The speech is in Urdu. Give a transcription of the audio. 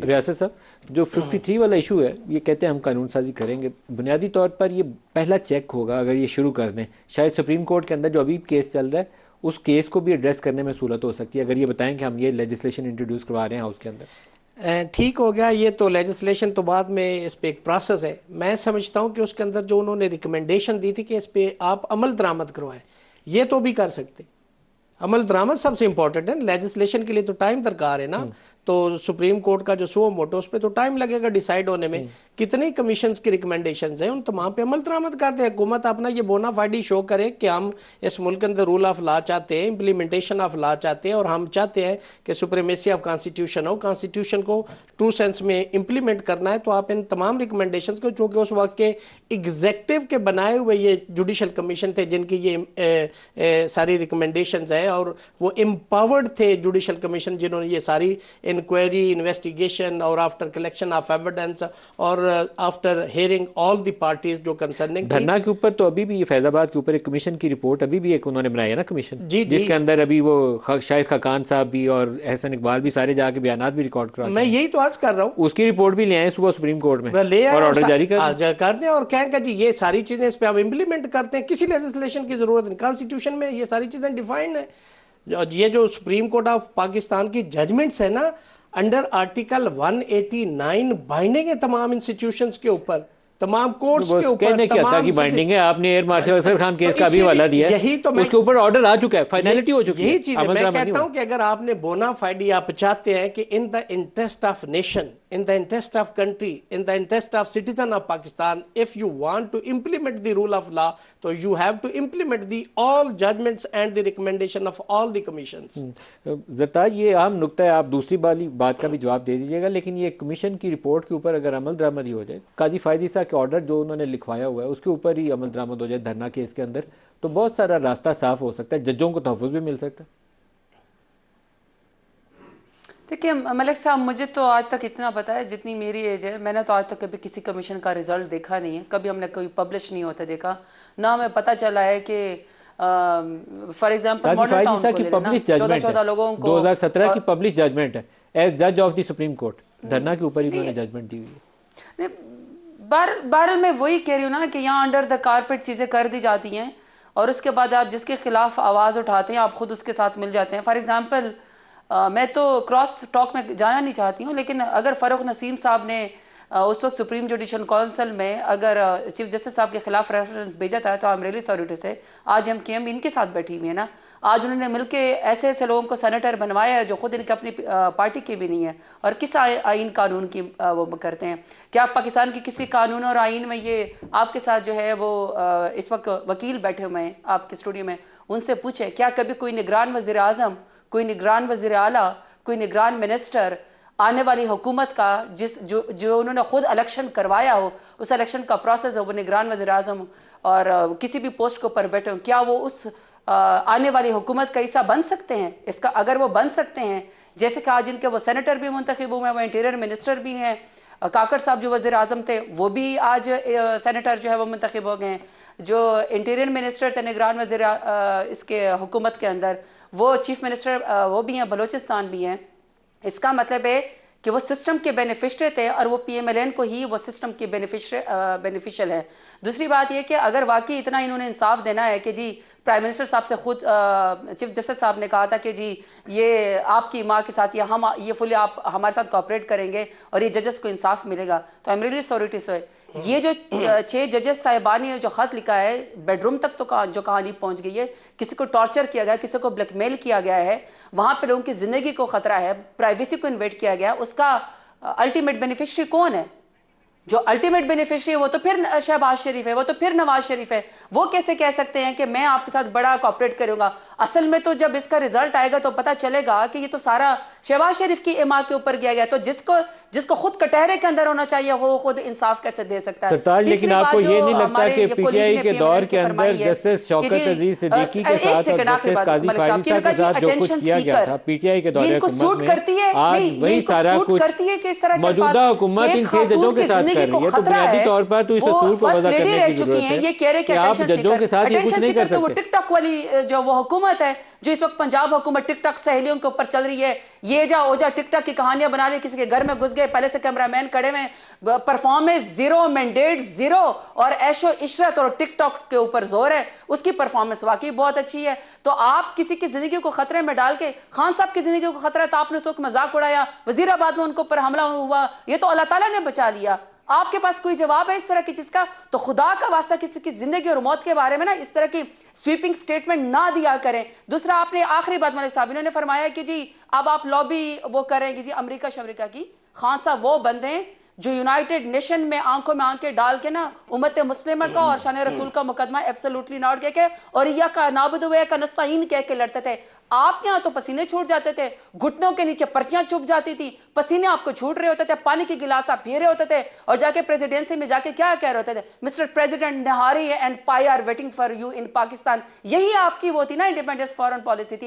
ریاست صاحب جو 53 والا ایشو ہے، یہ کہتے ہیں ہم قانون سازی کریں گے، بنیادی طور پر یہ پہلا چیک ہوگا اگر یہ شروع کر دیں، شاید سپریم کورٹ کے اندر جو ابھی کیس چل رہا ہے اس کیس کو بھی ایڈریس کرنے میں سہولت ہو سکتی ہے اگر یہ بتائیں کہ ہم یہ لیجسلیشن انٹروڈیوس کروا رہے ہیں ہاؤس کے اندر۔ ٹھیک ہو گیا، یہ تو لیجسلیشن تو بعد میں اس پہ ایک پروسیس ہے۔ میں سمجھتا ہوں کہ اس کے اندر جو انہوں نے ریکمنڈیشن دی تھی کہ اس پہ آپ عمل درآمد کروائیں، یہ تو بھی کر سکتے۔ عمل درآمد سب سے امپورٹنٹ ہے، لیجسلیشن کے لیے تو ٹائم درکار ہے نا، تو سپریم کورٹ کا جو سو موٹو اس پہ تو ٹائم لگے گا ڈیسائیڈ ہونے میں۔ کتنی کمیشنز کی ریکمنڈیشنز ہیں، ان تمام پہ عمل درآمد کر دے۔ حکومت اپنا یہ بونا فائڈی شو کرے کہ ہم اس ملک کے اندر رول آف لا چاہتے ہیں، امپلیمنٹیشن آف لا چاہتے ہیں، اور ہم چاہتے ہیں کہ supremacy of constitution who, constitution کو ٹرو سینس میں امپلیمنٹ کرنا ہے۔ تو آپ ان تمام ریکمنڈیشنز کو، چونکہ اس وقت کے ایگزیکٹو کے بنائے ہوئے یہ جوڈیشل کمیشن تھے جن کی یہ ساری ریکمنڈیشنز ہیں، اور وہ امپاورڈ تھے جوڈیشل کمیشن جنہوں نے یہ ساری انکوائری، انویسٹیگیشن، اور آفٹر کلیکشن آف ایویڈنس، اور after hearing all the parties جو کنسرننگ۔ دھرنا کے اوپر تو ابھی بھی فیض آباد کے اوپر ایک کمیشن کی رپورٹ ابھی بھی ایک انہوں نے بنائی ہے نا کمیشن، جس کے اندر ابھی وہ شاہد خاقان صاحب بھی اور احسن اقبال بھی سارے جا کے بیانات بھی ریکارڈ کرا، میں یہی تو عرض کر رہا ہوں، اس کی رپورٹ بھی لے آئیں صبح سپریم کورٹ میں اور آرڈر جاری کر دیں اور کہیں کہ جی یہ ساری چیزیں اس پہ ہم امپلیمنٹ کرتے ہیں، کسی لیجسلیشن کی ضرورت نہیں، کانسٹیٹیوشن میں یہ ساری چیزیں ڈیفائنڈ ہیں۔ یہ جو سپریم کورٹ آف پاکستان کی ججمنٹس ہے نا، انڈر آرٹیکل 189 بائنڈنگ ہے تمام انسٹیٹیوشنز کے اوپر، تمام کورٹس کے اوپر۔ کہنے کی حد کی بائنڈنگ ہے، آپ نے air marshal Azhar Khan case کا بھی حوالہ دیا ہے، اس کے اوپر آرڈر آ چکا ہے، فائنلٹی ہو چکی ہے۔ یہی چیز ہے، میں کہتا ہوں کہ اگر آپ نے بونا فائڈی آپ چاہتے ہیں کہ in the interest of nation, in the interest of country, in the interest of citizen of Pakistan, if you want to implement the rule of law, so you have to implement the all judgments and the recommendation of all the commissions۔ Zartaj یہ اہم نکتہ ہے، آپ دوسری والی بات کا بھی جواب دے دیجیے گا، لیکن یہ کمیشن کی رپورٹ کے اوپر اگر عمل درآمد ہی ہو جائے، قاضی فائزی صاحب کے آرڈر جو انہوں نے لکھوایا ہوا ہے اس کے اوپر ہی عمل درآمد ہو جائے دھرنا کیس کے اندر، تو بہت سارا راستہ صاف ہو سکتا ہے، ججوں کو تحفظ بھی مل سکتا ہے۔ دیکھیے ملک صاحب، مجھے تو آج تک اتنا پتا ہے، جتنی میری ایج ہے، میں نے تو آج تک کبھی کسی کمیشن کا رزلٹ دیکھا نہیں ہے، کبھی ہم نے کوئی پبلش نہیں ہوتا دیکھا، نہ ہمیں پتہ چلا ہے کہ فار ایگزامپل ماڈل ٹاؤن کو لے لینا، 14 لوگوں کو 2017 کی پبلش ججمنٹ ہے ایز جج آف دی سپریم کورٹ، دھرنا کے اوپر ہی انہوں نے ججمنٹ دی ہوئی ہے۔ بہرحال میں وہی کہہ رہی ہوں نا کہ یہاں انڈر دا کارپیٹ چیزیں کر دی جاتی ہیں، اور اس کے بعد آپ جس کے خلاف آواز اٹھاتے ہیں آپ خود اس کے ساتھ مل جاتے ہیں۔ فار ایگزامپل میں تو کراس ٹاک میں جانا نہیں چاہتی ہوں، لیکن اگر فاروق نسیم صاحب نے اس وقت سپریم جوڈیشل کونسل میں اگر چیف جسٹس صاحب کے خلاف ریفرنس بھیجا تھا تو I am really sorry to say آج ہم کے ان کے ساتھ بیٹھی ہوئی ہیں نا، آج انہوں نے مل کے ایسے ایسے لوگوں کو سینیٹر بنوایا ہے جو خود ان کے اپنی پارٹی کے بھی نہیں ہے، اور کس آئین قانون کی وہ کرتے ہیں؟ کیا آپ پاکستان کی کسی قانون اور آئین میں یہ آپ کے ساتھ جو ہے وہ اس وقت وکیل بیٹھے ہوئے ہیں آپ کے اسٹوڈیو میں، ان سے پوچھیں کیا کبھی کوئی نگران وزیر اعظم، کوئی نگران وزیر اعلیٰ، کوئی نگران منسٹر آنے والی حکومت کا جو انہوں نے خود الیکشن کروایا ہو، اس الیکشن کا پروسیس ہو، وہ نگران وزیر اعظم اور کسی بھی پوسٹ کے اوپر بیٹھے ہوں، کیا وہ اس آنے والی حکومت کا حصہ بن سکتے ہیں؟ اس کا اگر وہ بن سکتے ہیں، جیسے کہ آج ان کے وہ سینیٹر بھی منتخب ہوئے ہیں، وہ انٹیریئر منسٹر بھی ہیں، کاکڑ صاحب جو وزیر اعظم تھے وہ بھی آج سینیٹر جو ہے وہ منتخب ہو گئے ہیں، جو انٹیریئر منسٹر تھے نگران وزیر اس کے حکومت کے اندر وہ چیف منسٹر وہ بھی ہیں، بلوچستان بھی ہیں۔ اس کا مطلب ہے کہ وہ سسٹم کے بینیفیشری تھے، اور وہ پی ایم ایل این کو ہی وہ سسٹم کے بینیفیشل ہے۔ دوسری بات یہ کہ اگر واقعی اتنا انہوں نے انصاف دینا ہے کہ جی پرائم منسٹر صاحب سے خود چیف جسٹس صاحب نے کہا تھا کہ جی یہ آپ کی ماں کے ساتھ یہ فلی آپ ہمارے ساتھ کوآپریٹ کریں گے اور یہ ججز کو انصاف ملے گا، تو I am really sorry to say یہ جو 6 ججز صاحبان نے جو خط لکھا ہے، بیڈ روم تک تو جو کہانی پہنچ گئی ہے، کسی کو ٹارچر کیا گیا، کسی کو بلیک میل کیا گیا ہے، وہاں پہ لوگوں کی زندگی کو خطرہ ہے، پرائیویسی کو انویٹ کیا گیا، اس کا الٹیمیٹ بینیفیشری کون ہے؟ جو الٹیمیٹ بینیفیشری ہے وہ تو پھر شہباز شریف ہے، وہ تو پھر نواز شریف ہے۔ وہ کیسے کہہ سکتے ہیں کہ میں آپ کے ساتھ بڑا کوآپریٹ کروں گا؟ اصل میں تو جب اس کا رزلٹ آئے گا تو پتہ چلے گا کہ یہ تو سارا شہباز شریف کی اما کے اوپر کیا گیا، تو جس کو خود کٹہرے کے اندر ہونا چاہیے وہ خود انصاف کیسے دے سکتا ہے؟ سرتاج لیکن آپ کو یہ نہیں لگتا کہ پی ٹی آئی کے دور کے اندر جسٹس شوکت عزیز صدیقی کے ساتھ اور جسٹس قاضی فائزی صاحب کے ساتھ جو کچھ کیا گیا تھا پی ٹی آئی کے دور حکومت میں، آج وہی سارا کچھ موجودہ حکومت ان 6 ججوں کے ساتھ کر رہی ہے، تو بنیادی طور پر تو اس اصول کو وضع کرنے کی ضرورت ہے کہ آپ ججوں کے ساتھ یہ کچھ نہیں کر سکتے۔ ٹک ٹاک والی جو وہ حکومت ہے جو اس وقت پنجاب حکومت ٹک ٹاک سہیلیوں کے اوپر چل رہی ہے، یہ جا او جا ٹک ٹاک کی کہانیاں بنا رہی ہے، کسی کے گھر میں گھس گئے، پہلے سے کیمرہ مین کھڑے ہوئے، پرفارمنس زیرو، مینڈیٹ زیرو، اور عیش و عشرت اور ٹک ٹاک کے اوپر زور ہے، اس کی پرفارمنس واقعی بہت اچھی ہے۔ تو آپ کسی کی زندگی کو خطرے میں ڈال کے، خان صاحب کی زندگی کو خطرہ ہے تو آپ نے اس وقت مذاق اڑایا، وزیر آباد میں ان کو پر حملہ ہوا، یہ تو اللہ تعالیٰ نے بچا لیا۔ آپ کے پاس کوئی جواب ہے اس طرح کی چیز کا؟ تو خدا کا واسطہ کسی کی زندگی اور موت کے بارے میں نا اس طرح کی سویپنگ سٹیٹمنٹ نہ دیا کریں۔ دوسرا، آپ نے آخری بات ملک صاحب انہوں نے فرمایا کہ جی اب آپ لابی وہ کریں گے جی امریکہ شمریکہ کی۔ خان صاحب وہ بندے ہیں جو یونائٹڈ نیشن میں آنکھوں میں آنکھیں ڈال کے نا امت مسلمہ کا اور شان رسول کا مقدمہ ایبسولوٹلی ناٹ کہہ کے اور یا کا نابود و کا نستعین کہہ کے لڑتے تھے۔ آپ کے ہاں تو پسینے چھوٹ جاتے تھے، گھٹنوں کے نیچے پرچیاں چھپ جاتی تھی، پسینے آپ کو چھوٹ رہے ہوتے تھے، پانی کی گلاس آپ پی رہے ہوتے تھے، اور جا کے پریزیڈنسی میں جا کے کیا کہہ رہے ہوتے تھے؟ Mister President, nihari and paye are waiting for you in Pakistan. یہی آپ کی وہ تھی نا انڈیپینڈنس فارن پالیسی تھی۔